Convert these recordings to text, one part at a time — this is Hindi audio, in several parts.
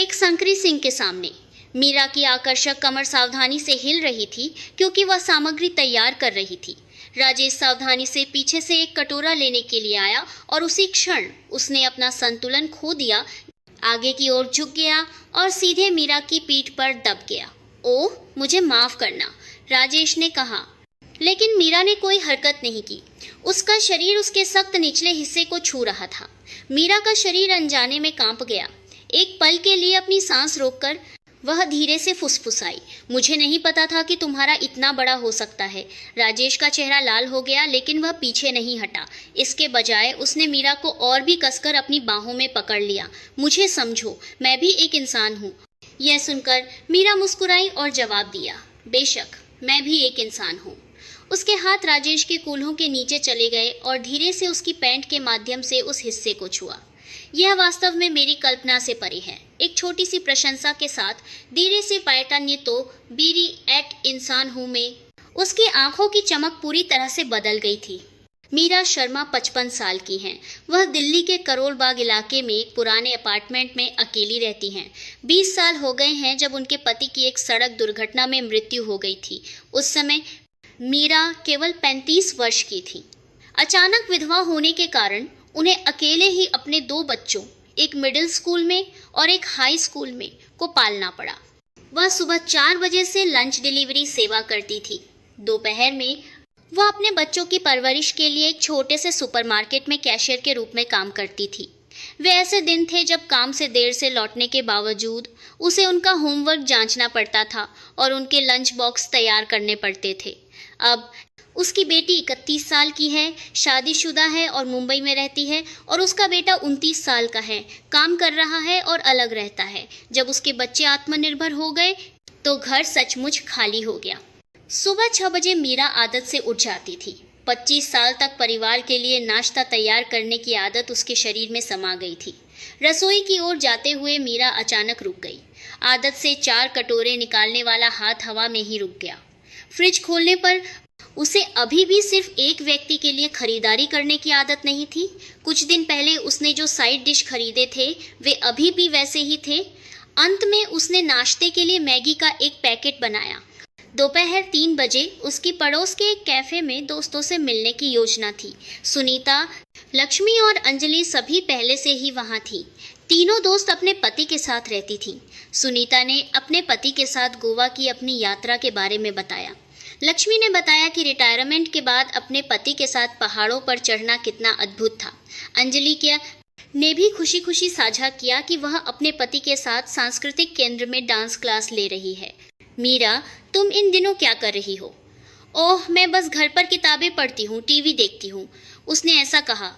एक संकरी सिंह के सामने। मीरा की आकर्षक कमर सावधानी से हिल रही थी क्योंकि वह सामग्री तैयार कर रही थी। राजेश सावधानी से पीछे से एक कटोरा लेने के लिए आया और उसी क्षण उसने अपना संतुलन खो दिया, आगे की ओर झुक गया और सीधे मीरा की पीठ पर दब गया। ओह, मुझे माफ करना, राजेश ने कहा, लेकिन मीरा ने कोई हरकत नहीं की। उसका शरीर उसके सख्त निचले हिस्से को छू रहा था। मीरा का शरीर अनजाने में कांप गया। एक पल के लिए अपनी सांस रोककर वह धीरे से फुसफुसाई, मुझे नहीं पता था कि तुम्हारा इतना बड़ा हो सकता है। राजेश का चेहरा लाल हो गया, लेकिन वह पीछे नहीं हटा। इसके बजाय उसने मीरा को और भी कसकर अपनी बाहों में पकड़ लिया। मुझे समझो, मैं भी एक इंसान हूँ। यह सुनकर मीरा मुस्कुराई और जवाब दिया, बेशक, मैं भी एक इंसान हूँ। उसके हाथ राजेश के कूल्हों के नीचे चले गए और धीरे से उसकी पैंट के माध्यम से उस हिस्से को छुआ। यह वास्तव में मेरी कल्पना से परे है। एक छोटी सी प्रशंसा के साथ धीरे से पायटान्य तो बीरी एक इंसान हूँ मैं। उसकी आंखों की चमक पूरी तरह से बदल गई थी। मीरा शर्मा 55 साल की हैं। वह दिल्ली के करोल बाग इलाके में एक पुराने अपार्टमेंट में अकेली रहती हैं। 20 साल हो गए हैं जब उनके पति की एक सड़क दुर्घटना में मृत्यु हो गई थी। उस समय मीरा केवल 35 वर्ष की थी। अचानक विधवा होने के कारण उन्हें अकेले ही अपने 2 बच्चों, एक मिडिल स्कूल में और एक हाई स्कूल में, को पालना पड़ा। वह सुबह 4 बजे से लंच डिलीवरी सेवा करती थी। दोपहर में वह अपने बच्चों की परवरिश के लिए एक छोटे से सुपरमार्केट में कैशियर के रूप में काम करती थी। वे ऐसे दिन थे जब काम से देर से लौटने के बावजूद उसे उनका होमवर्क जांचना पड़ता था और उनके लंच बॉक्स तैयार करने पड़ते थे। अब उसकी बेटी 31 साल की है, शादीशुदा है और मुंबई में रहती है, और उसका बेटा 29 साल का है, काम कर रहा है और अलग रहता है। जब उसके बच्चे आत्मनिर्भर हो गए तो घर सचमुच खाली हो गया। सुबह 6 बजे मीरा आदत से उठ जाती थी। 25 साल तक परिवार के लिए नाश्ता तैयार करने की आदत उसके शरीर में समा गई थी। रसोई की ओर जाते हुए मीरा अचानक रुक गई। आदत से 4 कटोरे निकालने वाला हाथ हवा में ही रुक गया। फ्रिज खोलने पर उसे अभी भी सिर्फ एक व्यक्ति के लिए खरीदारी करने की आदत नहीं थी। कुछ दिन पहले उसने जो साइड डिश खरीदे थे वे अभी भी वैसे ही थे। अंत में उसने नाश्ते के लिए मैगी का एक पैकेट बनाया। दोपहर 3 बजे उसकी पड़ोस के एक कैफे में दोस्तों से मिलने की योजना थी। सुनीता, लक्ष्मी और अंजलि सभी पहले से ही वहाँ थी। तीनों दोस्त अपने पति के साथ रहती थीं। सुनीता ने अपने पति के साथ गोवा की अपनी यात्रा के बारे में बताया। लक्ष्मी ने बताया कि रिटायरमेंट के बाद अपने पति के साथ पहाड़ों पर चढ़ना कितना अद्भुत था। अंजलि ने भी खुशी खुशी साझा किया कि वह अपने पति के साथ सांस्कृतिक केंद्र में डांस क्लास ले रही है। मीरा, तुम इन दिनों क्या कर रही हो? ओह, मैं बस घर पर किताबें पढ़ती हूँ, टीवी देखती हूँ, उसने ऐसा कहा।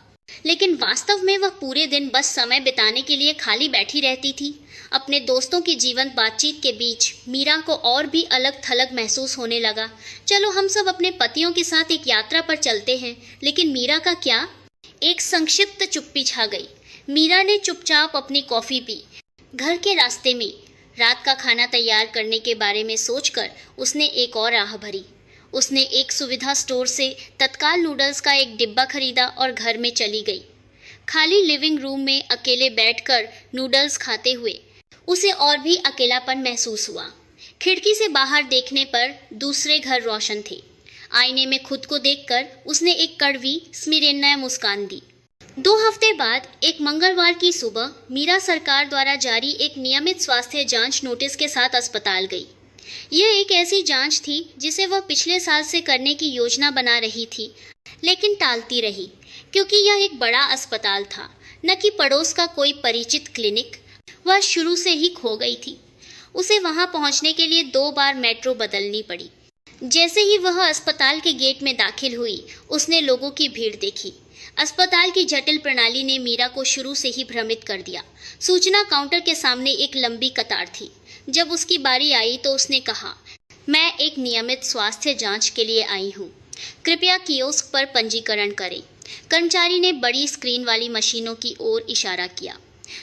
लेकिन वास्तव में वह पूरे दिन बस समय बिताने के लिए खाली बैठी रहती थी। अपने दोस्तों की जीवंत बातचीत के बीच मीरा को और भी अलग थलग महसूस होने लगा। चलो हम सब अपने पतियों के साथ एक यात्रा पर चलते हैं, लेकिन मीरा का क्या? एक संक्षिप्त चुप्पी छा गई। मीरा ने चुपचाप अपनी कॉफ़ी पी। घर के रास्ते में रात का खाना तैयार करने के बारे में सोचकर उसने एक और राह भरी। उसने एक सुविधा स्टोर से तत्काल नूडल्स का एक डिब्बा खरीदा और घर में चली गई। खाली लिविंग रूम में अकेले बैठकर नूडल्स खाते हुए उसे और भी अकेलापन महसूस हुआ। खिड़की से बाहर देखने पर दूसरे घर रोशन थे। आईने में खुद को देखकर उसने एक कड़वी स्मिरेन्नय मुस्कान दी। 2 हफ्ते बाद एक मंगलवार की सुबह मीरा सरकार द्वारा जारी एक नियमित स्वास्थ्य जांच नोटिस के साथ अस्पताल गई। यह एक ऐसी जांच थी जिसे वह पिछले साल से करने की योजना बना रही थी, लेकिन टालती रही क्योंकि यह एक बड़ा अस्पताल था, न कि पड़ोस का कोई परिचित क्लिनिक। वह शुरू से ही खो गई थी। उसे वहां पहुंचने के लिए 2 बार मेट्रो बदलनी पड़ी। जैसे ही वह अस्पताल के गेट में दाखिल हुई, उसने लोगों की भीड़ देखी। अस्पताल की जटिल प्रणाली ने मीरा को शुरू से ही भ्रमित कर दिया। सूचना काउंटर के सामने एक लंबी कतार थी। जब उसकी बारी आई तो उसने कहा, मैं एक नियमित स्वास्थ्य जांच के लिए आई हूँ, कृपया कियोस्क पर पंजीकरण करें। कर्मचारी ने बड़ी स्क्रीन वाली मशीनों की ओर इशारा किया।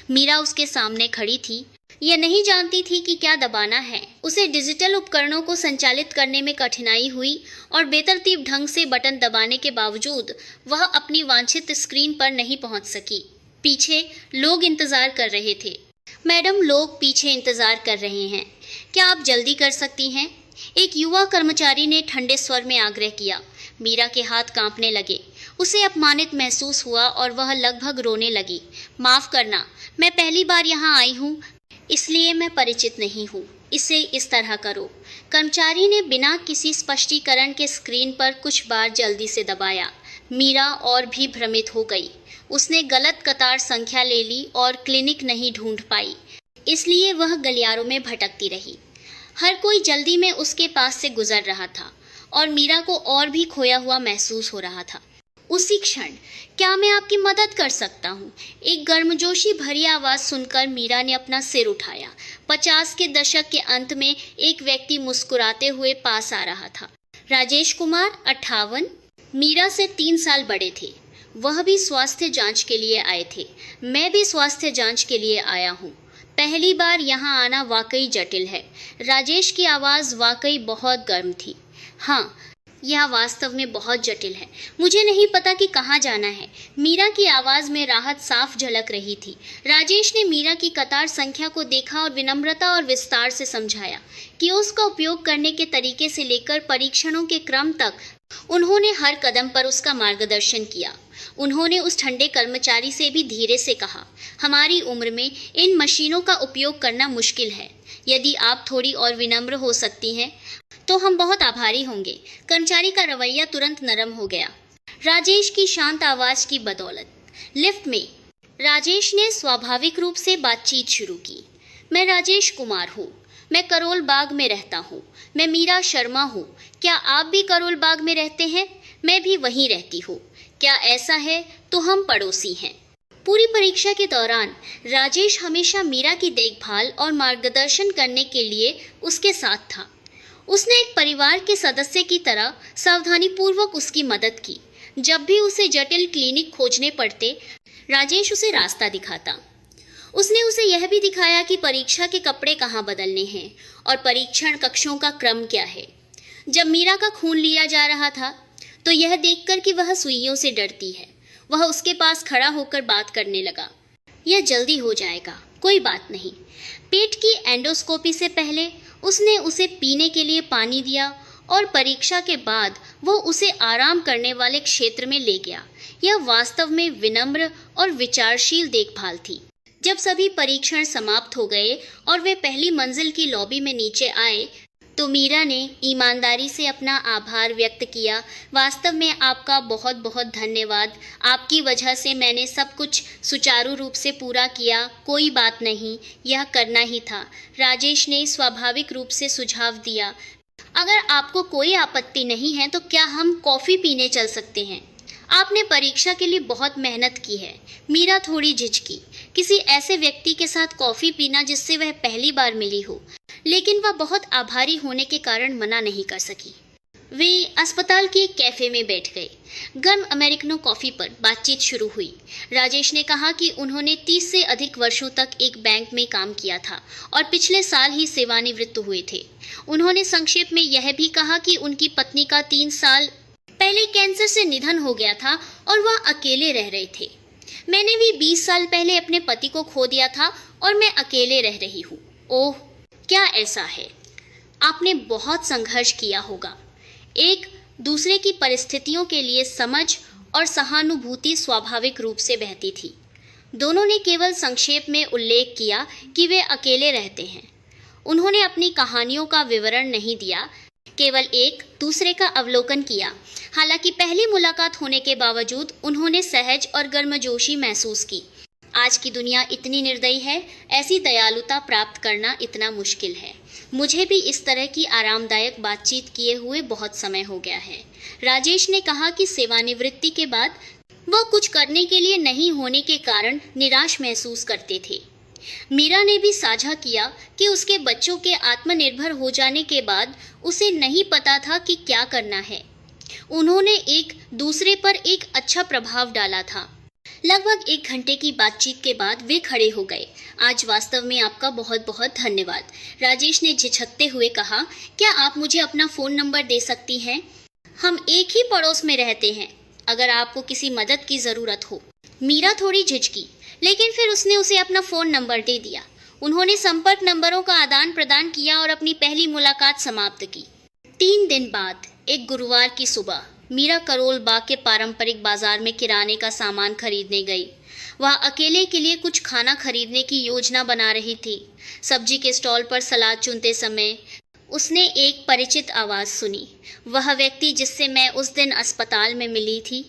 मीरा उसके सामने खड़ी थी। यह नहीं जानती थी कि क्या दबाना है। उसे डिजिटल उपकरणों को संचालित करने में कठिनाई हुई और बेतरतीब ढंग से बटन दबाने के बावजूद वह अपनी वांछित स्क्रीन पर नहीं पहुंच सकी। पीछे लोग इंतजार कर रहे थे। मैडम, लोग पीछे इंतजार कर रहे हैं, क्या आप जल्दी कर सकती हैं? एक युवा कर्मचारी ने ठंडे स्वर में आग्रह किया। मीरा के हाथ कांपने लगे। उसे अपमानित महसूस हुआ और वह लगभग रोने लगी। माफ करना, मैं पहली बार यहाँ आई हूँ, इसलिए मैं परिचित नहीं हूँ। इसे इस तरह करो। कर्मचारी ने बिना किसी स्पष्टीकरण के स्क्रीन पर कुछ बार जल्दी से दबाया। मीरा और भी भ्रमित हो गई। उसने गलत कतार संख्या ले ली और क्लिनिक नहीं ढूंढ पाई, इसलिए वह गलियारों में भटकती रही। हर कोई जल्दी में उसके पास से गुजर रहा था और मीरा को और भी खोया हुआ महसूस हो रहा था। उसी क्षण, क्या मैं आपकी मदद कर सकता हूँ? एक गर्मजोशी भरी आवाज़ सुनकर मीरा ने अपना सिर उठाया। 50 के दशक के अंत में एक व्यक्ति मुस्कुराते हुए पास आ रहा था। राजेश कुमार, 58, मीरा से 3 साल बड़े थे। वह भी स्वास्थ्य जांच के लिए आए थे। मैं भी स्वास्थ्य जांच के लिए आया हूँ। पहली बार यहाँ आना वाकई जटिल है। राजेश की आवाज़ वाकई बहुत गर्म थी। हाँ, यह वास्तव में बहुत जटिल है। मुझे नहीं पता कि कहाँ जाना है। मीरा की आवाज़ में राहत साफ झलक रही थी। राजेश ने मीरा की कतार संख्या को देखा और विनम्रता और विस्तार से समझाया कि उसका उपयोग करने के तरीके से लेकर परीक्षणों के क्रम तक उन्होंने हर कदम पर उसका मार्गदर्शन किया। उन्होंने उस ठंडे कर्मचारी से भी धीरे से कहा, हमारी उम्र में इन मशीनों का उपयोग करना मुश्किल है। यदि आप थोड़ी और विनम्र हो सकती हैं तो हम बहुत आभारी होंगे। कर्मचारी का रवैया तुरंत नरम हो गया। राजेश की शांत आवाज़ की बदौलत लिफ्ट में राजेश ने स्वाभाविक रूप से बातचीत शुरू की। मैं राजेश कुमार हूँ। मैं करोल बाग में रहता हूँ। मैं मीरा शर्मा हूँ। क्या आप भी करोल बाग में रहते हैं? मैं भी वहीं रहती हूँ। क्या ऐसा है तो हम पड़ोसी हैं। पूरी परीक्षा के दौरान राजेश हमेशा मीरा की देखभाल और मार्गदर्शन करने के लिए उसके साथ था। उसने एक परिवार के सदस्य की तरह सावधानीपूर्वक उसकी मदद की। जब भी उसे जटिल क्लिनिक खोजने पड़ते, राजेश उसे रास्ता दिखाता। उसने उसे यह भी दिखाया कि परीक्षा के कपड़े कहाँ बदलने हैं और परीक्षण कक्षों का क्रम क्या है। जब मीरा का खून लिया जा रहा था तो यह देखकर कि वह सुइयों से डरती है, वह उसके पास खड़ा होकर बात करने लगा। यह जल्दी हो जाएगा, कोई बात नहीं। पेट की एंडोस्कोपी से पहले उसने उसे पीने के लिए पानी दिया और परीक्षा के बाद वो उसे आराम करने वाले क्षेत्र में ले गया। यह वास्तव में विनम्र और विचारशील देखभाल थी। जब सभी परीक्षण समाप्त हो गए और वे पहली मंजिल की लॉबी में नीचे आए तो मीरा ने ईमानदारी से अपना आभार व्यक्त किया। वास्तव में आपका बहुत बहुत धन्यवाद। आपकी वजह से मैंने सब कुछ सुचारू रूप से पूरा किया। कोई बात नहीं, यह करना ही था। राजेश ने स्वाभाविक रूप से सुझाव दिया, अगर आपको कोई आपत्ति नहीं है तो क्या हम कॉफ़ी पीने चल सकते हैं? आपने परीक्षा के लिए बहुत मेहनत की है। मीरा थोड़ी झिझकी। किसी ऐसे व्यक्ति के साथ कॉफ़ी पीना जिससे वह पहली बार मिली हो, लेकिन वह बहुत आभारी होने के कारण मना नहीं कर सकी। वे अस्पताल के एक कैफ़े में बैठ गए। गर्म अमेरिकनो कॉफ़ी पर बातचीत शुरू हुई। राजेश ने कहा कि उन्होंने 30 से अधिक वर्षों तक एक बैंक में काम किया था और पिछले साल ही सेवानिवृत्त हुए थे। उन्होंने संक्षेप में यह भी कहा कि उनकी पत्नी का 3 साल पहले कैंसर से निधन हो गया था और वह अकेले रह रहे थे। मैंने भी 20 साल पहले अपने पति को खो दिया था और मैं अकेले रह रही हूँ। ओह, क्या ऐसा है? आपने बहुत संघर्ष किया होगा। एक दूसरे की परिस्थितियों के लिए समझ और सहानुभूति स्वाभाविक रूप से बहती थी। दोनों ने केवल संक्षेप में उल्लेख किया कि वे अकेले रहते हैं। उन्होंने अपनी कहानियों का विवरण नहीं दिया, केवल एक दूसरे का अवलोकन किया। हालांकि पहली मुलाकात होने के बावजूद उन्होंने सहज और गर्मजोशी महसूस की। आज की दुनिया इतनी निर्दयी है, ऐसी दयालुता प्राप्त करना इतना मुश्किल है। मुझे भी इस तरह की आरामदायक बातचीत किए हुए बहुत समय हो गया है। राजेश ने कहा कि सेवानिवृत्ति के बाद वह कुछ करने के लिए नहीं होने के कारण निराश महसूस करते थे। मीरा ने भी साझा किया कि उसके बच्चों के आत्मनिर्भर हो जाने के बाद उसे नहीं पता था कि क्या करना है। उन्होंने एक दूसरे पर एक अच्छा प्रभाव डाला था। लगभग 1 घंटे की बातचीत के बाद वे खड़े हो गए। आज वास्तव में आपका बहुत बहुत धन्यवाद, राजेश ने झिझकते हुए कहा। क्या आप मुझे अपना फ़ोन नंबर दे सकती हैं? हम एक ही पड़ोस में रहते हैं, अगर आपको किसी मदद की ज़रूरत हो। मीरा थोड़ी झिझकी, लेकिन फिर उसने उसे अपना फ़ोन नंबर दे दिया। उन्होंने संपर्क नंबरों का आदान प्रदान किया और अपनी पहली मुलाकात समाप्त की। 3 दिन बाद एक गुरुवार की सुबह मीरा करोल बाग के पारंपरिक बाजार में किराने का सामान खरीदने गई। वह अकेले के लिए कुछ खाना खरीदने की योजना बना रही थी। सब्जी के स्टॉल पर सलाद चुनते समय उसने एक परिचित आवाज़ सुनी। वह व्यक्ति जिससे मैं उस दिन अस्पताल में मिली थी।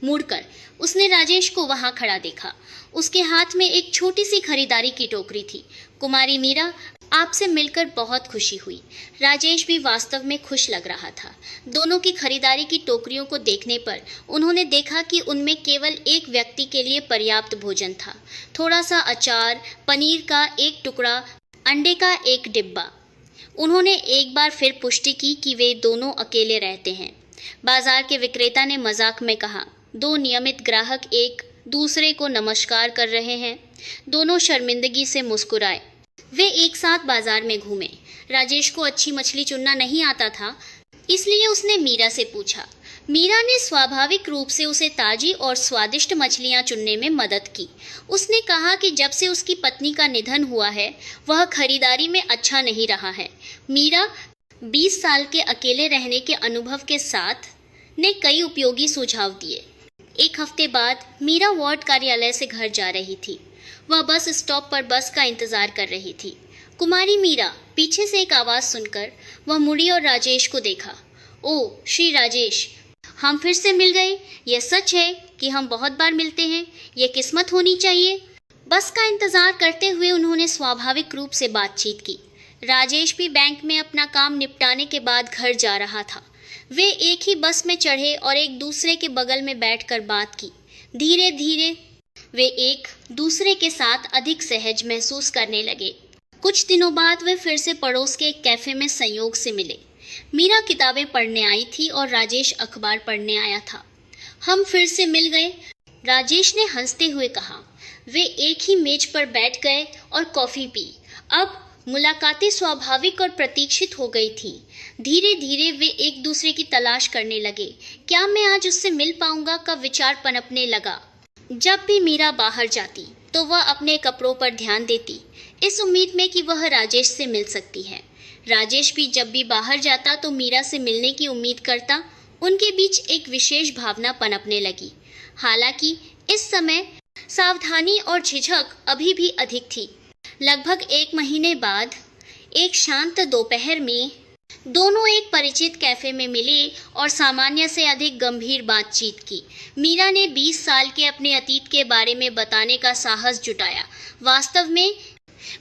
मुड़कर उसने राजेश को वहां खड़ा देखा। उसके हाथ में एक छोटी सी खरीदारी की टोकरी थी। कुमारी मीरा, आपसे मिलकर बहुत खुशी हुई। राजेश भी वास्तव में खुश लग रहा था। दोनों की खरीदारी की टोकरियों को देखने पर उन्होंने देखा कि उनमें केवल एक व्यक्ति के लिए पर्याप्त भोजन था। थोड़ा सा अचार, पनीर का एक टुकड़ा, अंडे का एक डिब्बा। उन्होंने एक बार फिर पुष्टि की कि वे दोनों अकेले रहते हैं। बाजार के विक्रेता ने मजाक में कहा, 2 नियमित ग्राहक एक दूसरे को नमस्कार कर रहे हैं। दोनों शर्मिंदगी से मुस्कुराए। वे एक साथ बाजार में घूमे। राजेश को अच्छी मछली चुनना नहीं आता था, इसलिए उसने मीरा से पूछा। मीरा ने स्वाभाविक रूप से उसे ताजी और स्वादिष्ट मछलियां चुनने में मदद की। उसने कहा कि जब से उसकी पत्नी का निधन हुआ है, वह खरीदारी में अच्छा नहीं रहा है। मीरा 20 साल के अकेले रहने के अनुभव के साथ ने कई उपयोगी सुझाव दिए। 1 हफ्ते बाद मीरा वार्ड कार्यालय से घर जा रही थी। वह बस स्टॉप पर बस का इंतजार कर रही थी। कुमारी मीरा, पीछे से एक आवाज़ सुनकर वह मुड़ी और राजेश को देखा। ओ श्री राजेश, हम फिर से मिल गए। यह सच है कि हम बहुत बार मिलते हैं। यह किस्मत होनी चाहिए। बस का इंतजार करते हुए उन्होंने स्वाभाविक रूप से बातचीत की। राजेश भी बैंक में अपना काम निपटाने के बाद घर जा रहा था। वे एक ही बस में चढ़े और एक दूसरे के बगल में बैठकर बात की। धीरे धीरे वे एक दूसरे के साथ अधिक सहज महसूस करने लगे। कुछ दिनों बाद वे फिर से पड़ोस के एक कैफे में संयोग से मिले। मीरा किताबें पढ़ने आई थी और राजेश अखबार पढ़ने आया था। हम फिर से मिल गए, राजेश ने हंसते हुए कहा। वे एक ही मेज पर बैठ गए और कॉफ़ी पी। अब मुलाकातें स्वाभाविक और प्रतीक्षित हो गई थी। धीरे धीरे वे एक दूसरे की तलाश करने लगे। क्या मैं आज उससे मिल पाऊंगा का विचार पनपने लगा। जब भी मीरा बाहर जाती तो वह अपने कपड़ों पर ध्यान देती, इस उम्मीद में कि वह राजेश से मिल सकती है। राजेश भी जब भी बाहर जाता तो मीरा से मिलने की उम्मीद करता। उनके बीच एक विशेष भावना पनपने लगी। हालांकि इस समय सावधानी और झिझक अभी भी अधिक थी। लगभग 1 महीने बाद एक शांत दोपहर में दोनों एक परिचित कैफे में मिले और सामान्य से अधिक गंभीर बातचीत की। मीरा ने 20 साल के अपने अतीत के बारे में बताने का साहस जुटाया। वास्तव में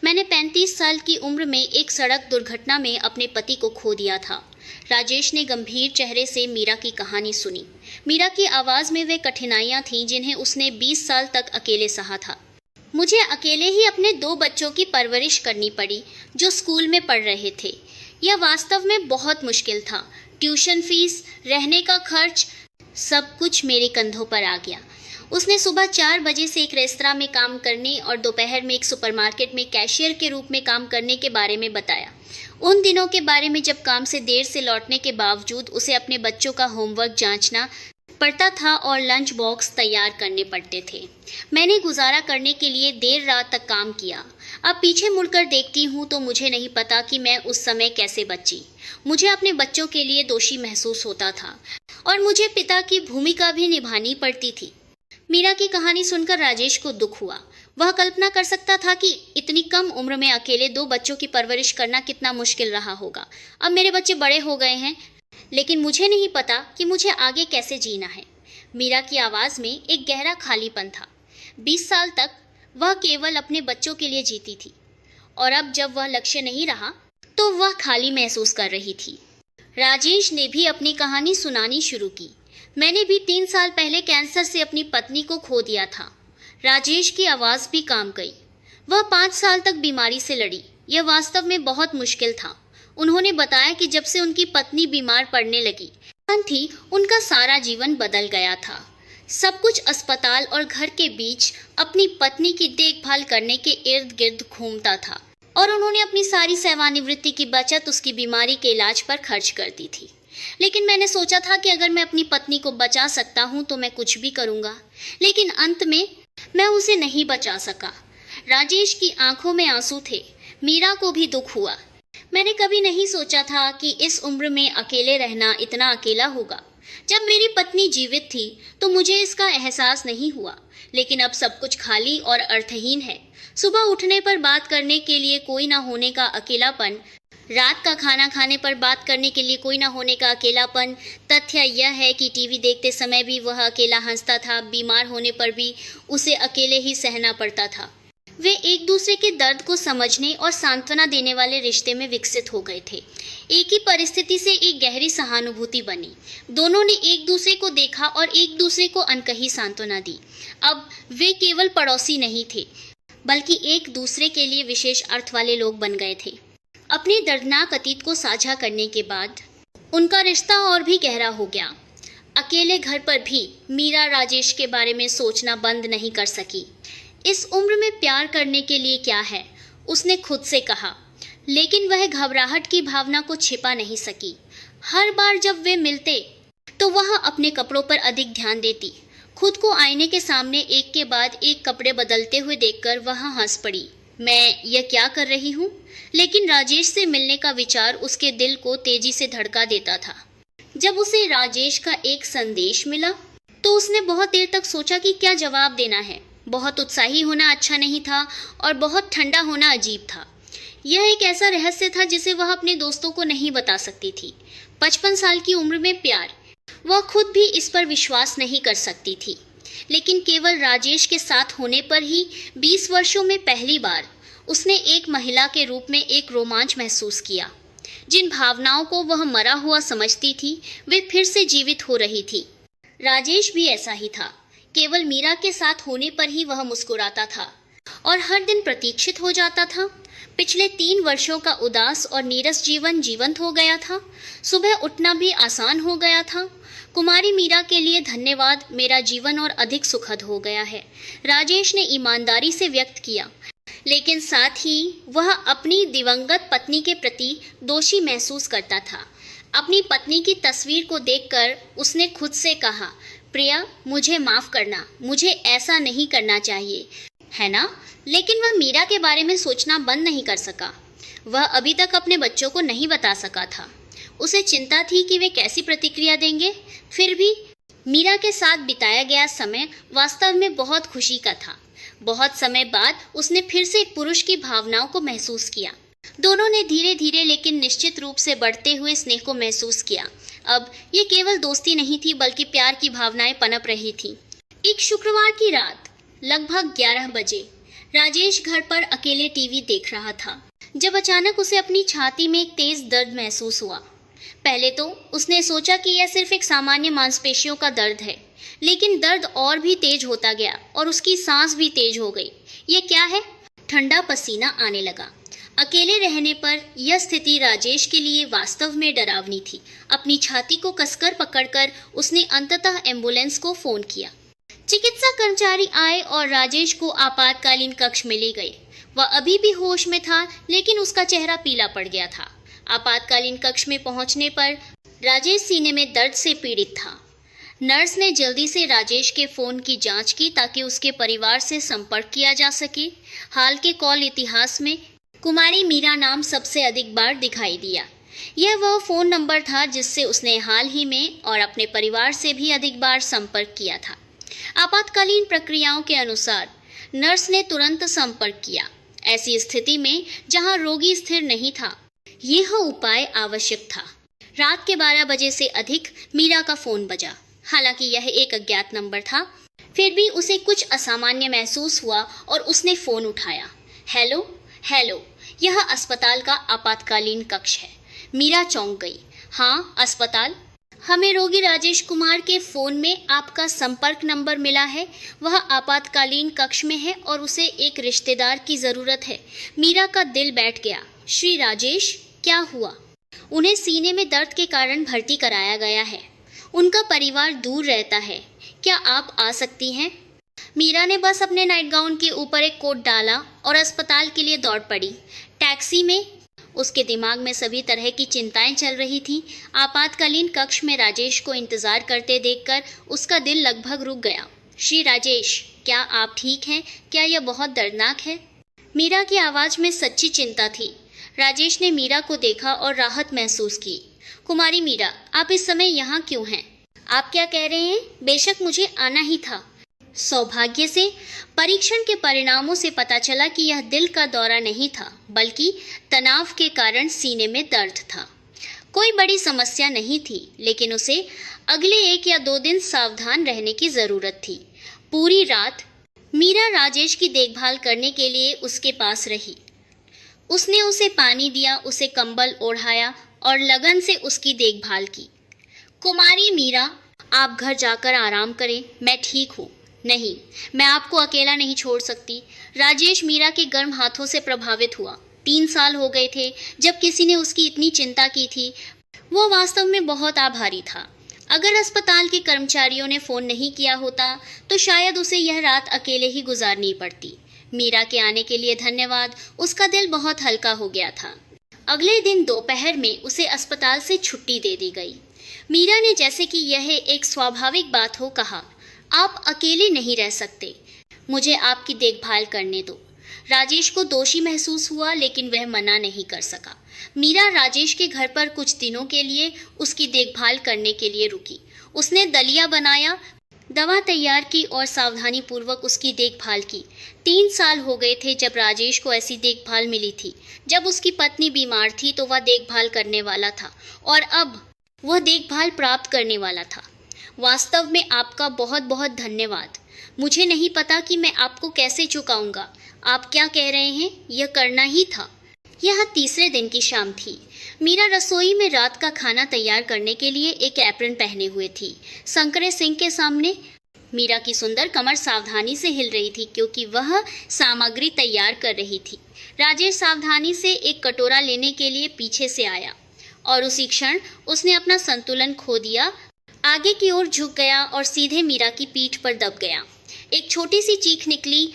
मैंने 35 साल की उम्र में एक सड़क दुर्घटना में अपने पति को खो दिया था। राजेश ने गंभीर चेहरे से मीरा की कहानी सुनी। मीरा की आवाज़ में वे कठिनाइयाँ थीं जिन्हें उसने 20 साल तक अकेले सहा था। मुझे अकेले ही अपने 2 बच्चों की परवरिश करनी पड़ी जो स्कूल में पढ़ रहे थे। यह वास्तव में बहुत मुश्किल था। ट्यूशन फीस, रहने का खर्च, सब कुछ मेरे कंधों पर आ गया। उसने सुबह 4 बजे से एक रेस्तरां में काम करने और दोपहर में एक सुपरमार्केट में कैशियर के रूप में काम करने के बारे में बताया। उन दिनों के बारे में जब काम से देर से लौटने के बावजूद उसे अपने बच्चों का होमवर्क जांचना पड़ता था और लंच बॉक्स तैयार करने पड़ते थे। मैंने गुजारा करने के लिए देर रात तक काम किया। अब पीछे मुड़कर देखती हूँ तो मुझे नहीं पता कि मैं उस समय कैसे बची। मुझे अपने बच्चों के लिए दोषी महसूस होता था और मुझे पिता की भूमिका भी निभानी पड़ती थी। मीरा की कहानी सुनकर राजेश को दुख हुआ। वह कल्पना कर सकता था कि इतनी कम उम्र में अकेले 2 बच्चों की परवरिश करना कितना मुश्किल रहा होगा। अब मेरे बच्चे बड़े हो गए हैं, लेकिन मुझे नहीं पता कि मुझे आगे कैसे जीना है। मीरा की आवाज़ में एक गहरा खालीपन था। 20 साल तक वह केवल अपने बच्चों के लिए जीती थी और अब जब वह लक्ष्य नहीं रहा तो वह खाली महसूस कर रही थी। राजेश ने भी अपनी कहानी सुनानी शुरू की। मैंने भी 3 साल पहले कैंसर से अपनी पत्नी को खो दिया था। राजेश की आवाज़ भी काम गई। वह 5 साल तक बीमारी से लड़ी। यह वास्तव में बहुत मुश्किल था। उन्होंने बताया कि जब से उनकी पत्नी बीमार पड़ने लगी थी, उनका सारा जीवन बदल गया था। सब कुछ अस्पताल और घर के बीच अपनी पत्नी की देखभाल करने के इर्द गिर्द घूमता था और उन्होंने अपनी सारी सेवानिवृत्ति की बचत उसकी बीमारी के इलाज पर खर्च कर दी थी। लेकिन मैंने सोचा था कि अगर मैं अपनी पत्नी को बचा सकता हूँ तो मैं कुछ भी करूँगा, लेकिन अंत में मैं उसे नहीं बचा सका। राजेश की आंखों में आंसू थे। मीरा को भी दुख हुआ। मैंने कभी नहीं सोचा था कि इस उम्र में अकेले रहना इतना अकेला होगा। जब मेरी पत्नी जीवित थी तो मुझे इसका एहसास नहीं हुआ, लेकिन अब सब कुछ खाली और अर्थहीन है। सुबह उठने पर बात करने के लिए कोई ना होने का अकेलापन, रात का खाना खाने पर बात करने के लिए कोई ना होने का अकेलापन। तथ्य यह है कि टीवी देखते समय भी वह अकेला हंसता था, बीमार होने पर भी उसे अकेले ही सहना पड़ता था। वे एक दूसरे के दर्द को समझने और सांत्वना देने वाले रिश्ते में विकसित हो गए थे। एक ही परिस्थिति से एक गहरी सहानुभूति बनी। दोनों ने एक दूसरे को देखा और एक दूसरे को अनकही सांत्वना दी। अब वे केवल पड़ोसी नहीं थे, बल्कि एक दूसरे के लिए विशेष अर्थ वाले लोग बन गए थे। अपने दर्दनाक अतीत को साझा करने के बाद उनका रिश्ता और भी गहरा हो गया। अकेले घर पर भी मीरा राजेश के बारे में सोचना बंद नहीं कर सकी। इस उम्र में प्यार करने के लिए क्या है, उसने खुद से कहा, लेकिन वह घबराहट की भावना को छिपा नहीं सकी। हर बार जब वे मिलते तो वह अपने कपड़ों पर अधिक ध्यान देती। खुद को आईने के सामने एक के बाद एक कपड़े बदलते हुए देखकर वह हंस पड़ी। मैं यह क्या कर रही हूँ? लेकिन राजेश से मिलने का विचार उसके दिल को तेजी से धड़का देता था। जब उसे राजेश का एक संदेश मिला तो उसने बहुत देर तक सोचा कि क्या जवाब देना है। बहुत उत्साही होना अच्छा नहीं था और बहुत ठंडा होना अजीब था। यह एक ऐसा रहस्य था जिसे वह अपने दोस्तों को नहीं बता सकती थी। 55 साल की उम्र में प्यार, वह खुद भी इस पर विश्वास नहीं कर सकती थी। लेकिन केवल राजेश के साथ होने पर ही 20 वर्षों में पहली बार उसने एक महिला के रूप में एक रोमांच महसूस किया। जिन भावनाओं को वह मरा हुआ समझती थी वे फिर से जीवित हो रही थी। राजेश भी ऐसा ही था। केवल मीरा के साथ होने पर ही वह मुस्कुराता था और हर दिन प्रतीक्षित हो जाता था। पिछले 3 वर्षों का उदास और नीरस जीवन जीवंत हो गया था। सुबह उठना भी आसान हो गया था। कुमारी मीरा के लिए धन्यवाद, मेरा जीवन और अधिक सुखद हो गया है, राजेश ने ईमानदारी से व्यक्त किया। लेकिन साथ ही वह अपनी दिवंगत पत्नी के प्रति दोषी महसूस करता था। अपनी पत्नी की तस्वीर को देखकर उसने खुद से कहा, प्रिया, मुझे माफ़ करना, मुझे ऐसा नहीं करना चाहिए, है ना? लेकिन वह मीरा के बारे में सोचना बंद नहीं कर सका। वह अभी तक अपने बच्चों को नहीं बता सका था। उसे चिंता थी कि वे कैसी प्रतिक्रिया देंगे। फिर भी मीरा के साथ बिताया गया समय वास्तव में बहुत खुशी का था। बहुत समय बाद उसने फिर से एक पुरुष की भावनाओं को महसूस किया। दोनों ने धीरे धीरे लेकिन निश्चित रूप से बढ़ते हुए स्नेह को महसूस किया। अब ये केवल दोस्ती नहीं थी, बल्कि प्यार की भावनाएं पनप रही थीं। एक शुक्रवार की रात लगभग 11 बजे राजेश घर पर अकेले टीवी देख रहा था, जब अचानक उसे अपनी छाती में एक तेज दर्द महसूस हुआ। पहले तो उसने सोचा कि यह सिर्फ एक सामान्य मांसपेशियों का दर्द है, लेकिन दर्द और भी तेज होता गया और उसकी सांस भी तेज हो गई। ये क्या है? ठंडा पसीना आने लगा। अकेले रहने पर यह स्थिति राजेश के लिए वास्तव में डरावनी थी। अपनी छाती को कसकर पकड़कर उसने अंततः एम्बुलेंस को फोन किया। चिकित्सा कर्मचारी आए और राजेश को आपातकालीन कक्ष में ले गए। वह अभी भी होश में था, लेकिन उसका चेहरा पीला पड़ गया था। आपातकालीन कक्ष में पहुंचने पर राजेश सीने में दर्द से पीड़ित था। नर्स ने जल्दी से राजेश के फ़ोन की जांच की ताकि उसके परिवार से संपर्क किया जा सके। हाल के कॉल इतिहास में कुमारी मीरा नाम सबसे अधिक बार दिखाई दिया। यह वह फ़ोन नंबर था जिससे उसने हाल ही में और अपने परिवार से भी अधिक बार संपर्क किया था। आपातकालीन प्रक्रियाओं के अनुसार नर्स ने तुरंत संपर्क किया। ऐसी स्थिति में जहां रोगी स्थिर नहीं था, यह उपाय आवश्यक था। रात के 12 बजे से अधिक मीरा का फ़ोन बजा। हालांकि यह एक अज्ञात नंबर था, फिर भी उसे कुछ असामान्य महसूस हुआ और उसने फ़ोन उठाया। हेलो हेलो, यह अस्पताल का आपातकालीन कक्ष है। मीरा चौंक गई। हाँ, अस्पताल। हमें रोगी राजेश कुमार के फ़ोन में आपका संपर्क नंबर मिला है। वह आपातकालीन कक्ष में है और उसे एक रिश्तेदार की ज़रूरत है। मीरा का दिल बैठ गया। श्री राजेश, क्या हुआ? उन्हें सीने में दर्द के कारण भर्ती कराया गया है। उनका परिवार दूर रहता है। क्या आप आ सकती हैं? मीरा ने बस अपने नाइट गाउन के ऊपर एक कोट डाला और अस्पताल के लिए दौड़ पड़ी। टैक्सी में उसके दिमाग में सभी तरह की चिंताएं चल रही थीं। आपातकालीन कक्ष में राजेश को इंतज़ार करते देखकर उसका दिल लगभग रुक गया। श्री राजेश, क्या आप ठीक हैं? क्या यह बहुत दर्दनाक है? मीरा की आवाज़ में सच्ची चिंता थी। राजेश ने मीरा को देखा और राहत महसूस की। कुमारी मीरा, आप इस समय यहाँ क्यों हैं? आप क्या कह रहे हैं? बेशक मुझे आना ही था। सौभाग्य से परीक्षण के परिणामों से पता चला कि यह दिल का दौरा नहीं था, बल्कि तनाव के कारण सीने में दर्द था। कोई बड़ी समस्या नहीं थी, लेकिन उसे अगले 1 या 2 दिन सावधान रहने की ज़रूरत थी। पूरी रात मीरा राजेश की देखभाल करने के लिए उसके पास रही। उसने उसे पानी दिया, उसे कंबल ओढ़ाया और लगन से उसकी देखभाल की। कुमारी मीरा, आप घर जाकर आराम करें, मैं ठीक हूँ। नहीं, मैं आपको अकेला नहीं छोड़ सकती। राजेश मीरा के गर्म हाथों से प्रभावित हुआ। 3 साल हो गए थे जब किसी ने उसकी इतनी चिंता की थी। वो वास्तव में बहुत आभारी था। अगर अस्पताल के कर्मचारियों ने फ़ोन नहीं किया होता तो शायद उसे यह रात अकेले ही गुजारनी पड़ती। मीरा के आने के लिए धन्यवाद। उसका दिल बहुत हल्का हो गया था। अगले दिन दोपहर में उसे अस्पताल से छुट्टी दे दी गई। मीरा ने जैसे कि यह एक स्वाभाविक बात हो कहा, आप अकेले नहीं रह सकते, मुझे आपकी देखभाल करने दो। राजेश को दोषी महसूस हुआ, लेकिन वह मना नहीं कर सका। मीरा राजेश के घर पर कुछ दिनों के लिए उसकी देखभाल करने के लिए रुकी। उसने दलिया बनाया, दवा तैयार की और सावधानी पूर्वक उसकी देखभाल की। 3 साल हो गए थे जब राजेश को ऐसी देखभाल मिली थी। जब उसकी पत्नी बीमार थी तो वह देखभाल करने वाला था और अब वह देखभाल प्राप्त करने वाला था। वास्तव में आपका बहुत बहुत धन्यवाद। मुझे नहीं पता कि मैं आपको कैसे चुकाऊंगा। आप क्या कह रहे हैं? यह करना ही था। यह तीसरे दिन की शाम थी। मीरा रसोई में रात का खाना तैयार करने के लिए एक एप्रन पहने हुए थी। संकरे सिंक के सामने मीरा की सुंदर कमर सावधानी से हिल रही थी क्योंकि वह सामग्री तैयार कर रही थी। राजेश सावधानी से एक कटोरा लेने के लिए पीछे से आया और उसी क्षण उसने अपना संतुलन खो दिया, आगे की ओर झुक गया और सीधे मीरा की पीठ पर दब गया। एक छोटी सी चीख निकली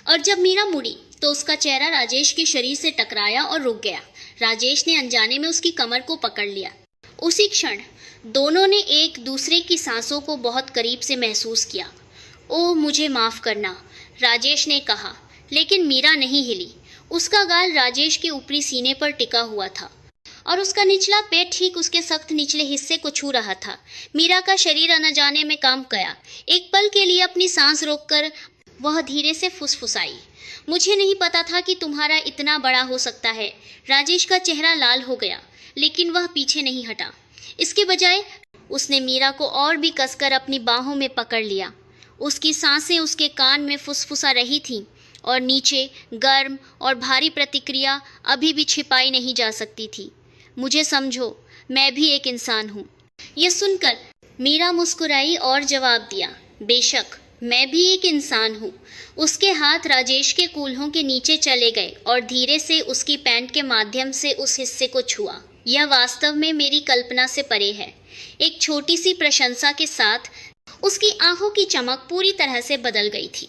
और जब मीरा मुड़ी तो उसका चेहरा राजेश के शरीर से टकराया और रुक गया। राजेश ने अनजाने में उसकी कमर को पकड़ लिया। उसी क्षण दोनों ने एक दूसरे की सांसों को बहुत करीब से महसूस किया। ओह, मुझे माफ़ करना, राजेश ने कहा, लेकिन मीरा नहीं हिली। उसका गाल राजेश के ऊपरी सीने पर टिका हुआ था और उसका निचला पेट ठीक उसके सख्त निचले हिस्से को छू रहा था। मीरा का शरीर अनजाने में कांप गया। एक पल के लिए अपनी सांस रोककर वह धीरे से फुसफुसाई, मुझे नहीं पता था कि तुम्हारा इतना बड़ा हो सकता है। राजेश का चेहरा लाल हो गया, लेकिन वह पीछे नहीं हटा। इसके बजाय उसने मीरा को और भी कसकर अपनी बाहों में पकड़ लिया। उसकी सांसें उसके कान में फुसफुसा रही थीं और नीचे गर्म और भारी प्रतिक्रिया अभी भी छिपाई नहीं जा सकती थी। मुझे समझो, मैं भी एक इंसान हूँ। यह सुनकर मीरा मुस्कुराई और जवाब दिया, बेशक मैं भी एक इंसान हूँ। उसके हाथ राजेश के कूल्हों के नीचे चले गए और धीरे से उसकी पैंट के माध्यम से उस हिस्से को छुआ। यह वास्तव में मेरी कल्पना से परे है। एक छोटी सी प्रशंसा के साथ उसकी आंखों की चमक पूरी तरह से बदल गई थी।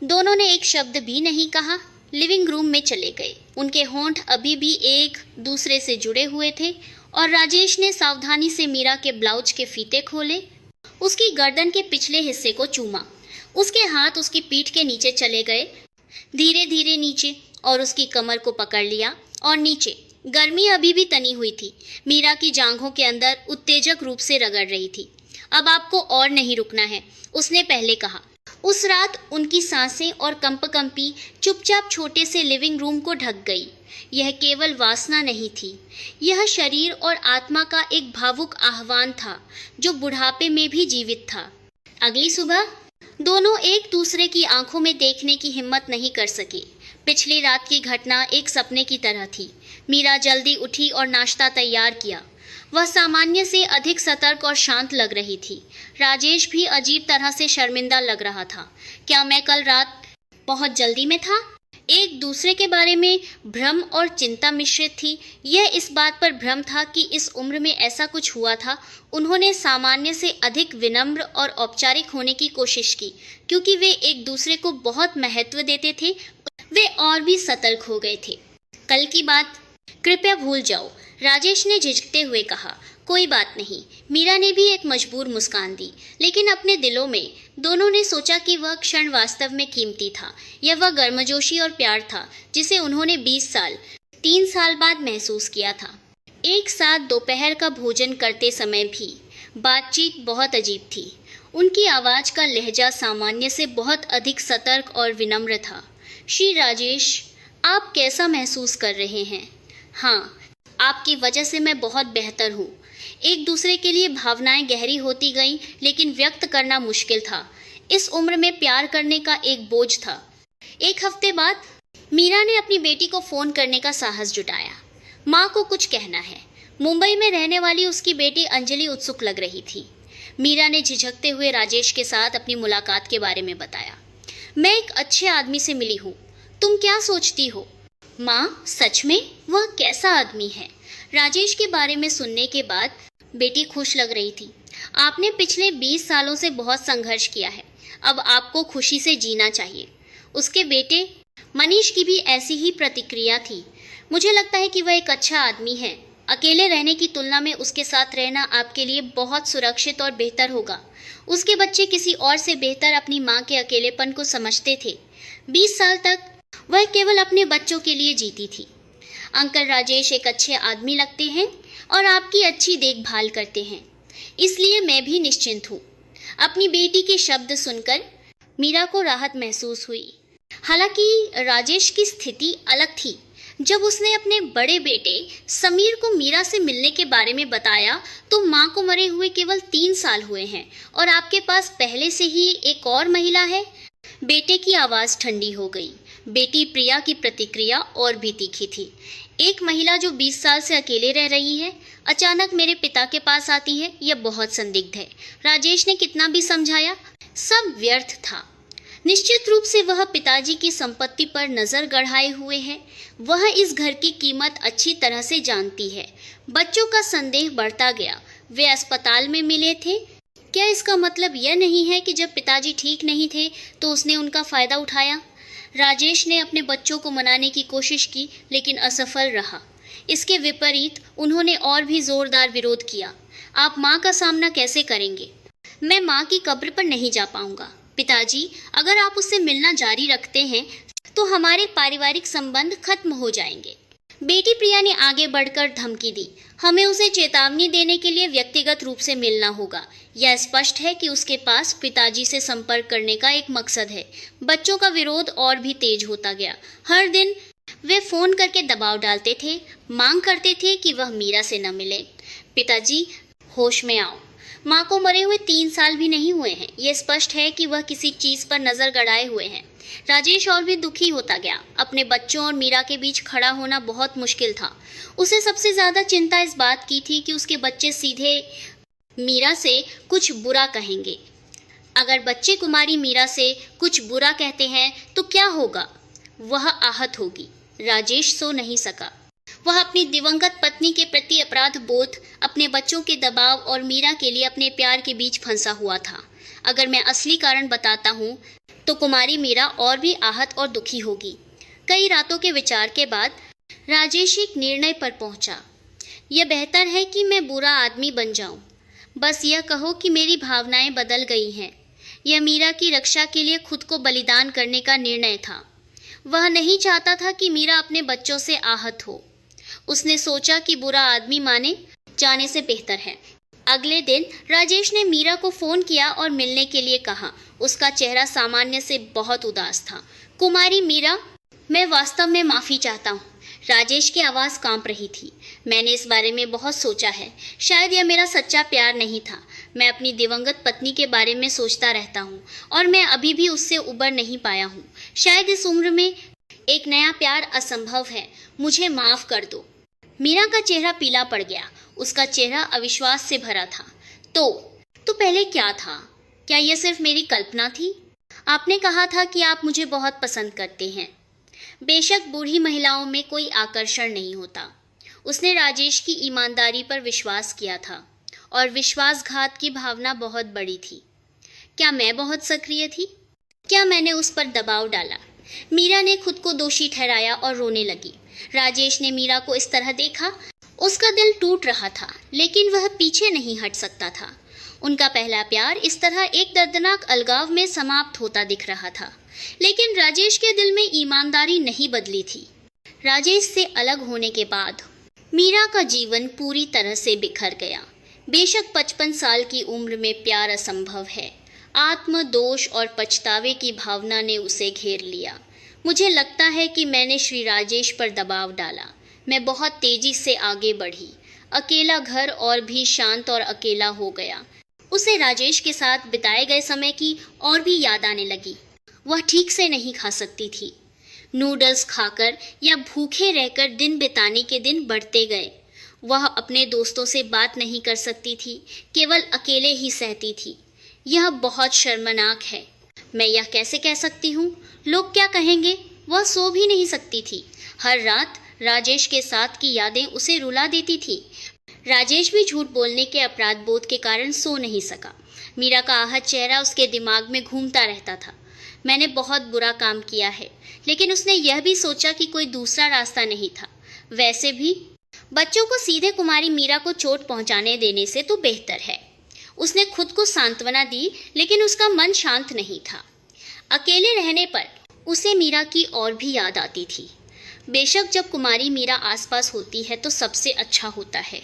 दोनों ने एक शब्द भी नहीं कहा, लिविंग रूम में चले गए। उनके होंठ अभी भी एक दूसरे से जुड़े हुए थे और राजेश ने सावधानी से मीरा के ब्लाउज के फीते खोले, उसकी गर्दन के पिछले हिस्से को चूमा। उसके हाथ उसकी पीठ के नीचे चले गए, धीरे धीरे नीचे, और उसकी कमर को पकड़ लिया और नीचे। गर्मी अभी भी तनी हुई थी, मीरा की जांघों के अंदर उत्तेजक रूप से रगड़ रही थी। अब आपको और नहीं रुकना है, उसने पहले कहा। उस रात उनकी सांसें और कंपकंपी चुपचाप छोटे से लिविंग रूम को ढक गई। यह केवल वासना नहीं थी, यह शरीर और आत्मा का एक भावुक आह्वान था जो बुढ़ापे में भी जीवित था। अगली सुबह दोनों एक दूसरे की आंखों में देखने की हिम्मत नहीं कर सके। पिछली रात की घटना एक सपने की तरह थी। मीरा जल्दी उठी और नाश्ता तैयार किया। वह सामान्य से अधिक सतर्क और शांत लग रही थी। राजेश भी अजीब तरह से शर्मिंदा लग रहा था। क्या मैं कल रात बहुत जल्दी में था? एक दूसरे के बारे में भ्रम और चिंता मिश्रित थी। यह इस बात पर भ्रम था कि इस उम्र में ऐसा कुछ हुआ था। उन्होंने सामान्य से अधिक विनम्र और औपचारिक होने की कोशिश की क्योंकि वे एक दूसरे को बहुत महत्व देते थे। वे और भी सतर्क हो गए थे। कल की बात कृपया भूल जाओ, राजेश ने झिझकते हुए कहा। कोई बात नहीं, मीरा ने भी एक मजबूर मुस्कान दी, लेकिन अपने दिलों में दोनों ने सोचा कि वह क्षण वास्तव में कीमती था। यह वह गर्मजोशी और प्यार था जिसे उन्होंने 3 साल बाद महसूस किया था। एक साथ दोपहर का भोजन करते समय भी बातचीत बहुत अजीब थी। उनकी आवाज़ का लहजा सामान्य से बहुत अधिक सतर्क और विनम्र था। श्री राजेश, आप कैसा महसूस कर रहे हैं? हाँ, आपकी वजह से मैं बहुत बेहतर हूँ। एक दूसरे के लिए भावनाएं गहरी होती गईं, लेकिन व्यक्त करना मुश्किल था। इस उम्र में प्यार करने का एक बोझ था। एक हफ्ते बाद मीरा ने अपनी बेटी को फ़ोन करने का साहस जुटाया। माँ को कुछ कहना है। मुंबई में रहने वाली उसकी बेटी अंजलि उत्सुक लग रही थी। मीरा ने झिझकते हुए राजेश के साथ अपनी मुलाकात के बारे में बताया। मैं एक अच्छे आदमी से मिली हूँ। तुम क्या सोचती हो? माँ, सच में? वह कैसा आदमी है? राजेश के बारे में सुनने के बाद बेटी खुश लग रही थी। आपने पिछले 20 सालों से बहुत संघर्ष किया है। अब आपको खुशी से जीना चाहिए। उसके बेटे मनीष की भी ऐसी ही प्रतिक्रिया थी। मुझे लगता है कि वह एक अच्छा आदमी है। अकेले रहने की तुलना में उसके साथ रहना आपके लिए बहुत सुरक्षित और बेहतर होगा। उसके बच्चे किसी और से बेहतर अपनी माँ के अकेलेपन को समझते थे। 20 साल तक वह केवल अपने बच्चों के लिए जीती थी। अंकल राजेश एक अच्छे आदमी लगते हैं और आपकी अच्छी देखभाल करते हैं, इसलिए मैं भी निश्चिंत हूँ। अपनी बेटी के शब्द सुनकर मीरा को राहत महसूस हुई। हालांकि राजेश की स्थिति अलग थी। जब उसने अपने बड़े बेटे समीर को मीरा से मिलने के बारे में बताया तो माँ को मरे हुए केवल 3 साल हुए हैं और आपके पास पहले से ही एक और महिला है। बेटे की आवाज़ ठंडी हो गई। बेटी प्रिया की प्रतिक्रिया और भी तीखी थी। एक महिला जो 20 साल से अकेले रह रही है, अचानक मेरे पिता के पास आती है, यह बहुत संदिग्ध है। राजेश ने कितना भी समझाया, सब व्यर्थ था। निश्चित रूप से वह पिताजी की संपत्ति पर नज़र गड़ाए हुए है। वह इस घर की कीमत अच्छी तरह से जानती है। बच्चों का संदेह बढ़ता गया। वे अस्पताल में मिले थे। क्या इसका मतलब यह नहीं है कि जब पिताजी ठीक नहीं थे तो उसने उनका फ़ायदा उठाया? राजेश ने अपने बच्चों को मनाने की कोशिश की, लेकिन असफल रहा। इसके विपरीत उन्होंने और भी ज़ोरदार विरोध किया। आप माँ का सामना कैसे करेंगे? मैं माँ की कब्र पर नहीं जा पाऊंगा। पिताजी, अगर आप उससे मिलना जारी रखते हैं तो हमारे पारिवारिक संबंध खत्म हो जाएंगे। बेटी प्रिया ने आगे बढ़कर धमकी दी। हमें उसे चेतावनी देने के लिए व्यक्तिगत रूप से मिलना होगा। यह स्पष्ट है कि उसके पास पिताजी से संपर्क करने का एक मकसद है। बच्चों का विरोध और भी तेज होता गया। हर दिन वे फ़ोन करके दबाव डालते थे, मांग करते थे कि वह मीरा से न मिले। पिताजी, होश में आओ। माँ को मरे हुए 3 साल भी नहीं हुए हैं। यह स्पष्ट है कि वह किसी चीज़ पर नज़र गड़ाए हुए हैं। राजेश और भी दुखी होता गया। अपने बच्चों और मीरा के बीच खड़ा होना बहुत मुश्किल था। उसे सबसे ज़्यादा चिंता इस बात की थी कि उसके बच्चे सीधे मीरा से कुछ बुरा कहेंगे। अगर बच्चे कुमारी मीरा से कुछ बुरा कहते हैं तो क्या होगा? वह आहत होगी। राजेश सो नहीं सका। वह अपनी दिवंगत पत्नी के प्रति अपराध बोध, अपने बच्चों के दबाव और मीरा के लिए अपने प्यार के बीच फंसा हुआ था। अगर मैं असली कारण बताता हूँ तो कुमारी मीरा और भी आहत और दुखी होगी। कई रातों के विचार के बाद राजेश एक निर्णय पर पहुंचा। यह बेहतर है कि मैं बुरा आदमी बन जाऊं। बस यह कहो कि मेरी भावनाएं बदल गई हैं। यह मीरा की रक्षा के लिए खुद को बलिदान करने का निर्णय था। वह नहीं चाहता था कि मीरा अपने बच्चों से आहत हो। उसने सोचा कि बुरा आदमी माने जाने से बेहतर है। अगले दिन राजेश ने मीरा को फ़ोन किया और मिलने के लिए कहा। उसका चेहरा सामान्य से बहुत उदास था। कुमारी मीरा, मैं वास्तव में माफ़ी चाहता हूँ। राजेश की आवाज़ कांप रही थी। मैंने इस बारे में बहुत सोचा है। शायद यह मेरा सच्चा प्यार नहीं था। मैं अपनी दिवंगत पत्नी के बारे में सोचता रहता हूँ और मैं अभी भी उससे उबर नहीं पाया हूँ। शायद इस उम्र में एक नया प्यार असंभव है। मुझे माफ़ कर दो। मीरा का चेहरा पीला पड़ गया। उसका चेहरा अविश्वास से भरा था। तो पहले क्या था? क्या यह सिर्फ मेरी कल्पना थी? आपने कहा था कि आप मुझे बहुत पसंद करते हैं। बेशक बूढ़ी महिलाओं में कोई आकर्षण नहीं होता। उसने राजेश की ईमानदारी पर विश्वास किया था और विश्वासघात की भावना बहुत बड़ी थी। क्या मैं बहुत सक्रिय थी? क्या मैंने उस पर दबाव डाला? मीरा ने खुद को दोषी ठहराया और रोने लगी। राजेश ने मीरा को इस तरह देखा। उसका दिल टूट रहा था, लेकिन वह पीछे नहीं हट सकता था। उनका पहला प्यार इस तरह एक दर्दनाक अलगाव में समाप्त होता दिख रहा था। लेकिन राजेश के दिल में ईमानदारी नहीं बदली थी। राजेश से अलग होने के बाद मीरा का जीवन पूरी तरह से बिखर गया। बेशक 55 साल की उम्र में प्यार असंभव है। आत्मदोष और पछतावे की भावना ने उसे घेर लिया। मुझे लगता है कि मैंने श्री राजेश पर दबाव डाला। मैं बहुत तेजी से आगे बढ़ी। अकेला घर और भी शांत और अकेला हो गया। उसे राजेश के साथ बिताए गए समय की और भी याद आने लगी। वह ठीक से नहीं खा सकती थी। नूडल्स खाकर या भूखे रहकर दिन बिताने के दिन बढ़ते गए। वह अपने दोस्तों से बात नहीं कर सकती थी, केवल अकेले ही सहती थी। यह बहुत शर्मनाक है। मैं यह कैसे कह सकती हूँ? लोग क्या कहेंगे? वह सो भी नहीं सकती थी। हर रात राजेश के साथ की यादें उसे रुला देती थी। राजेश भी झूठ बोलने के अपराध बोध के कारण सो नहीं सका। मीरा का आहत चेहरा उसके दिमाग में घूमता रहता था। मैंने बहुत बुरा काम किया है, लेकिन उसने यह भी सोचा कि कोई दूसरा रास्ता नहीं था। वैसे भी बच्चों को सीधे कुमारी मीरा को चोट पहुंचाने देने से तो बेहतर है। उसने खुद को सांत्वना दी, लेकिन उसका मन शांत नहीं था। अकेले रहने पर उसे मीरा की और भी याद आती थी। बेशक जब कुमारी मीरा आसपास होती है तो सबसे अच्छा होता है।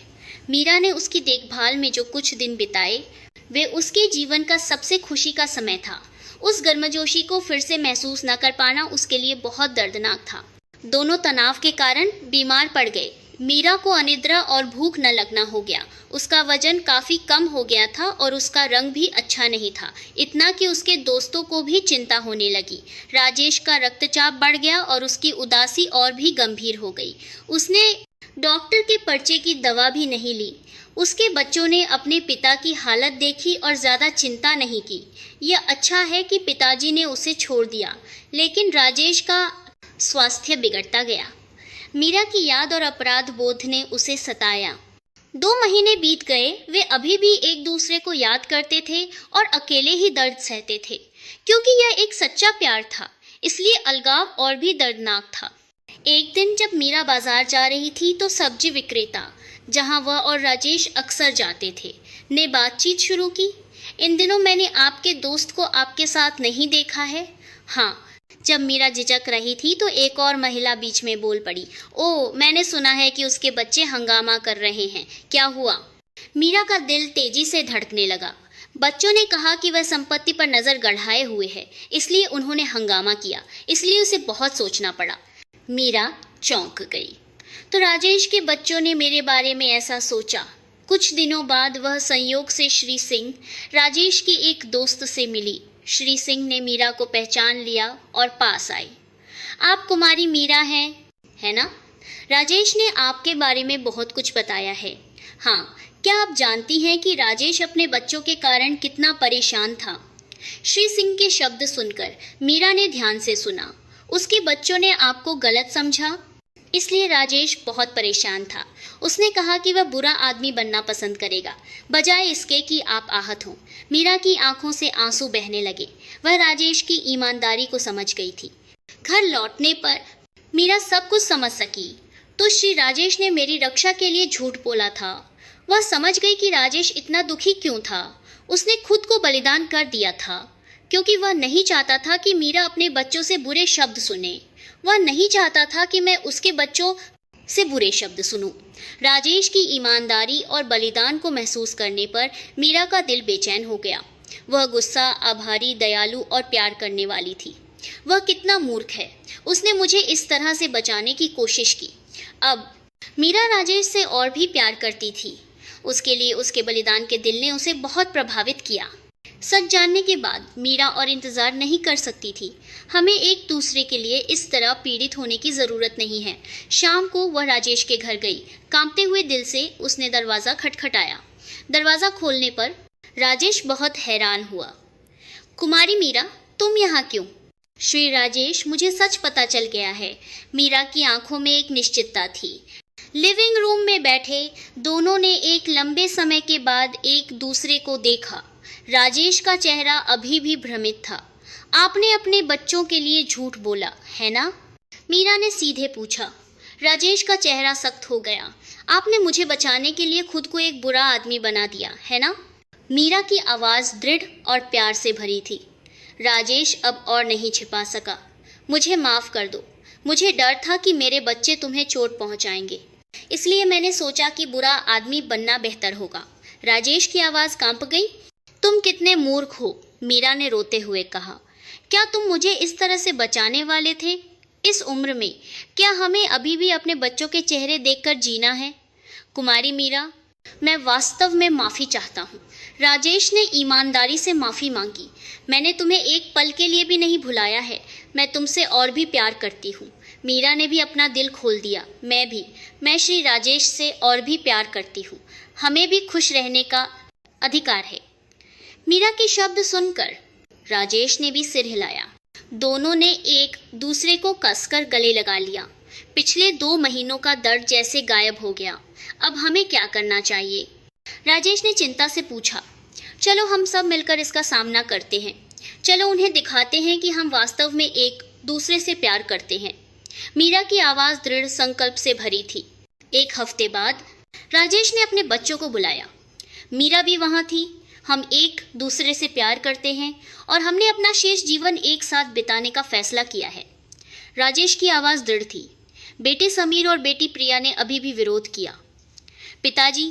मीरा ने उसकी देखभाल में जो कुछ दिन बिताए, वे उसके जीवन का सबसे खुशी का समय था। उस गर्मजोशी को फिर से महसूस न कर पाना उसके लिए बहुत दर्दनाक था। दोनों तनाव के कारण बीमार पड़ गए। मीरा को अनिद्रा और भूख न लगना हो गया। उसका वजन काफ़ी कम हो गया था और उसका रंग भी अच्छा नहीं था, इतना कि उसके दोस्तों को भी चिंता होने लगी। राजेश का रक्तचाप बढ़ गया और उसकी उदासी और भी गंभीर हो गई। उसने डॉक्टर के पर्चे की दवा भी नहीं ली। उसके बच्चों ने अपने पिता की हालत देखी और ज़्यादा चिंता नहीं की। यह अच्छा है कि पिताजी ने उसे छोड़ दिया, लेकिन राजेश का स्वास्थ्य बिगड़ता गया। मीरा की याद और अपराध बोध ने उसे सताया। 2 महीने बीत गए। वे अभी भी एक दूसरे को याद करते थे और अकेले ही दर्द सहते थे। क्योंकि यह एक सच्चा प्यार था, इसलिए अलगाव और भी दर्दनाक था। एक दिन जब मीरा बाजार जा रही थी तो सब्जी विक्रेता, जहां वह और राजेश अक्सर जाते थे, ने बातचीत शुरू की। इन दिनों मैंने आपके दोस्त को आपके साथ नहीं देखा है। हाँ। जब मीरा झिझक रही थी तो एक और महिला बीच में बोल पड़ी। ओह, मैंने सुना है कि उसके बच्चे हंगामा कर रहे हैं। क्या हुआ? मीरा का दिल तेजी से धड़कने लगा। बच्चों ने कहा कि वह संपत्ति पर नज़र गड़ाए हुए है, इसलिए उन्होंने हंगामा किया। इसलिए उसे बहुत सोचना पड़ा। मीरा चौंक गई। तो राजेश के बच्चों ने मेरे बारे में ऐसा सोचा। कुछ दिनों बाद वह संयोग से श्री सिंह, राजेश की एक दोस्त से मिली। श्री सिंह ने मीरा को पहचान लिया और पास आई। आप कुमारी मीरा हैं, है ना? राजेश ने आपके बारे में बहुत कुछ बताया है। हाँ, क्या आप जानती हैं कि राजेश अपने बच्चों के कारण कितना परेशान था? श्री सिंह के शब्द सुनकर मीरा ने ध्यान से सुना। उसके बच्चों ने आपको गलत समझा, इसलिए राजेश बहुत परेशान था। उसने कहा कि वह बुरा आदमी बनना पसंद करेगा, बजाय इसके कि आप आहत हों। मीरा की आंखों से आंसू बहने लगे। वह राजेश की ईमानदारी को समझ गई थी। घर लौटने पर मीरा सब कुछ समझ सकी। तो श्री राजेश ने मेरी रक्षा के लिए झूठ बोला था। वह समझ गई कि राजेश इतना दुखी क्यों था। उसने खुद को बलिदान कर दिया था, क्योंकि वह नहीं चाहता था कि मीरा अपने बच्चों से बुरे शब्द सुने। वह नहीं चाहता था कि मैं उसके बच्चों से बुरे शब्द सुनूं। राजेश की ईमानदारी और बलिदान को महसूस करने पर मीरा का दिल बेचैन हो गया। वह गुस्सा, आभारी, दयालु और प्यार करने वाली थी। वह कितना मूर्ख है। उसने मुझे इस तरह से बचाने की कोशिश की। अब मीरा राजेश से और भी प्यार करती थी। उसके लिए उसके बलिदान के दिल ने उसे बहुत प्रभावित किया। सच जानने के बाद मीरा और इंतज़ार नहीं कर सकती थी। हमें एक दूसरे के लिए इस तरह पीड़ित होने की ज़रूरत नहीं है। शाम को वह राजेश के घर गई। कांपते हुए दिल से उसने दरवाज़ा खटखटाया। दरवाज़ा खोलने पर राजेश बहुत हैरान हुआ। कुमारी मीरा, तुम यहाँ क्यों? श्री राजेश, मुझे सच पता चल गया है। मीरा की आंखों में एक निश्चितता थी। लिविंग रूम में बैठे दोनों ने एक लंबे समय के बाद एक दूसरे को देखा। राजेश का चेहरा अभी भी भ्रमित था। आपने अपने बच्चों के लिए झूठ बोला, है ना? मीरा ने सीधे पूछा। राजेश का चेहरा सख्त हो गया। आपने मुझे बचाने के लिए खुद को एक बुरा आदमी बना दिया, है ना? मीरा की आवाज़ दृढ़ और प्यार से भरी थी। राजेश अब और नहीं छिपा सका। मुझे माफ़ कर दो। मुझे डर था कि मेरे बच्चे तुम्हें चोट पहुंचाएंगे, इसलिए मैंने सोचा कि बुरा आदमी बनना बेहतर होगा। राजेश की आवाज़ कांप गई। तुम कितने मूर्ख हो, मीरा ने रोते हुए कहा। क्या तुम मुझे इस तरह से बचाने वाले थे? इस उम्र में क्या हमें अभी भी अपने बच्चों के चेहरे देखकर जीना है? कुमारी मीरा, मैं वास्तव में माफ़ी चाहता हूँ। राजेश ने ईमानदारी से माफ़ी मांगी। मैंने तुम्हें एक पल के लिए भी नहीं भुलाया है। मैं तुमसे और भी प्यार करती हूँ। मीरा ने भी अपना दिल खोल दिया। मैं भी। मैं श्री राजेश से और भी प्यार करती हूँ। हमें भी खुश रहने का अधिकार है। मीरा के शब्द सुनकर राजेश ने भी सिर हिलाया। दोनों ने एक दूसरे को कसकर गले लगा लिया। पिछले 2 महीनों का दर्द जैसे गायब हो गया। अब हमें क्या करना चाहिए? राजेश ने चिंता से पूछा। चलो हम सब मिलकर इसका सामना करते हैं। चलो उन्हें दिखाते हैं कि हम वास्तव में एक दूसरे से प्यार करते हैं। मीरा की आवाज़ दृढ़ संकल्प से भरी थी। 1 हफ्ते बाद राजेश ने अपने बच्चों को बुलाया। मीरा भी वहाँ थी। हम एक दूसरे से प्यार करते हैं और हमने अपना शेष जीवन एक साथ बिताने का फैसला किया है। राजेश की आवाज़ दृढ़ थी। बेटे समीर और बेटी प्रिया ने अभी भी विरोध किया। पिताजी,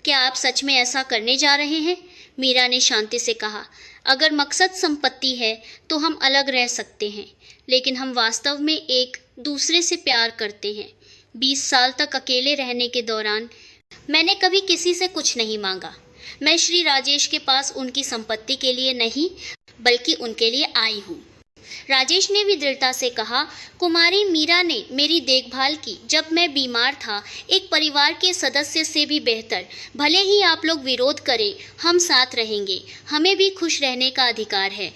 क्या आप सच में ऐसा करने जा रहे हैं? मीरा ने शांति से कहा। अगर मकसद संपत्ति है तो हम अलग रह सकते हैं, लेकिन हम वास्तव में एक दूसरे से प्यार करते हैं। 20 साल तक अकेले रहने के दौरान मैंने कभी किसी से कुछ नहीं मांगा। मैं श्री राजेश के पास उनकी संपत्ति के लिए नहीं, बल्कि उनके लिए आई हूँ। राजेश ने भी दृढ़ता से कहा। कुमारी मीरा ने मेरी देखभाल की जब मैं बीमार था, एक परिवार के सदस्य से भी बेहतर। भले ही आप लोग विरोध करें, हम साथ रहेंगे। हमें भी खुश रहने का अधिकार है।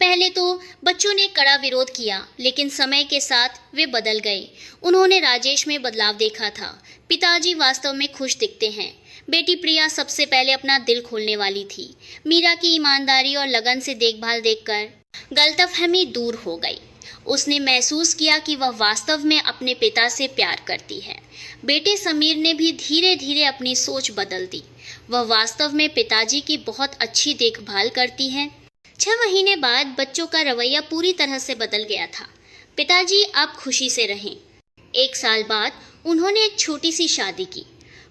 पहले तो बच्चों ने कड़ा विरोध किया, लेकिन समय के साथ वे बदल गए। उन्होंने राजेश में बदलाव देखा था। पिताजी वास्तव में खुश दिखते हैं। बेटी प्रिया सबसे पहले अपना दिल खोलने वाली थी। मीरा की ईमानदारी और लगन से देखभाल देखकर गलतफहमी दूर हो गई। उसने महसूस किया कि वह वास्तव में अपने पिता से प्यार करती है। बेटे समीर ने भी धीरे धीरे अपनी सोच बदल दी। वह वास्तव में पिताजी की बहुत अच्छी देखभाल करती है। 6 महीने बाद बच्चों का रवैया पूरी तरह से बदल गया था। पिताजी आप खुशी से रहें। 1 साल बाद उन्होंने एक छोटी सी शादी की।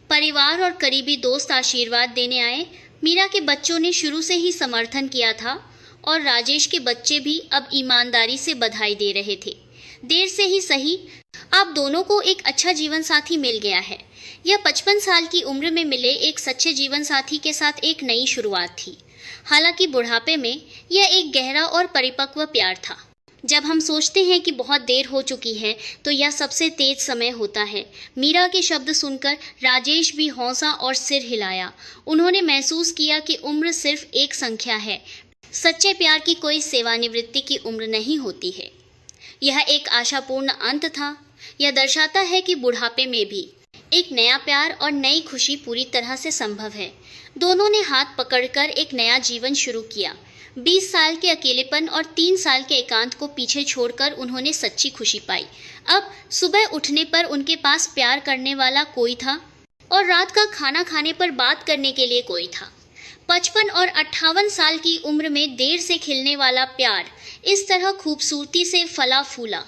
परिवार और करीबी दोस्त आशीर्वाद देने आए। मीरा के बच्चों ने शुरू से ही समर्थन किया था और राजेश के बच्चे भी अब ईमानदारी से बधाई दे रहे थे। देर से ही सही, आप दोनों को एक अच्छा जीवन साथी मिल गया है। यह 55 साल की उम्र में मिले एक सच्चे जीवन साथी के साथ एक नई शुरुआत थी। हालांकि बुढ़ापे में यह एक गहरा और परिपक्व प्यार था। जब हम सोचते हैं कि बहुत देर हो चुकी है, तो यह सबसे तेज समय होता है। मीरा के शब्द सुनकर राजेश भी हौंसा और सिर हिलाया। उन्होंने महसूस किया कि उम्र सिर्फ एक संख्या है। सच्चे प्यार की कोई सेवानिवृत्ति की उम्र नहीं होती है। यह एक आशापूर्ण अंत था। यह दर्शाता है कि बुढ़ापे में भी एक नया प्यार और नई खुशी पूरी तरह से संभव है। दोनों ने हाथ पकड़कर एक नया जीवन शुरू किया। 20 साल के अकेलेपन और 3 साल के एकांत को पीछे छोड़कर उन्होंने सच्ची खुशी पाई। अब सुबह उठने पर उनके पास प्यार करने वाला कोई था और रात का खाना खाने पर बात करने के लिए कोई था। 55 और 58 साल की उम्र में देर से खिलने वाला प्यार इस तरह खूबसूरती से फला फूला